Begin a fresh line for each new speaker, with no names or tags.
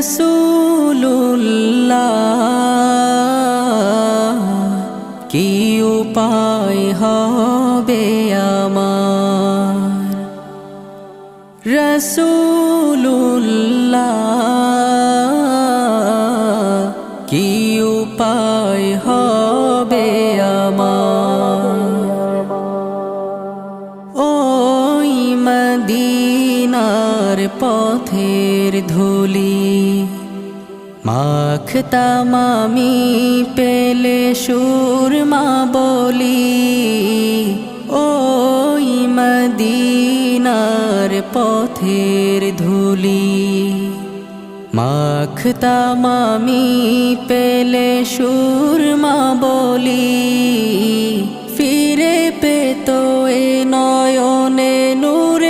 রসুল্লাহ কি উপায় হবে আমার, রসুল্লাহ কি উপায় হবে আমার। ওই মদিনার পথের ধুলি মাখতাম আমি পেলে সুরমা বলি, ওই মদিনার পথের ধুলি মাখতাম আমি পেলে সুরমা বলি, ফিরে পেত এ নয়নে নূর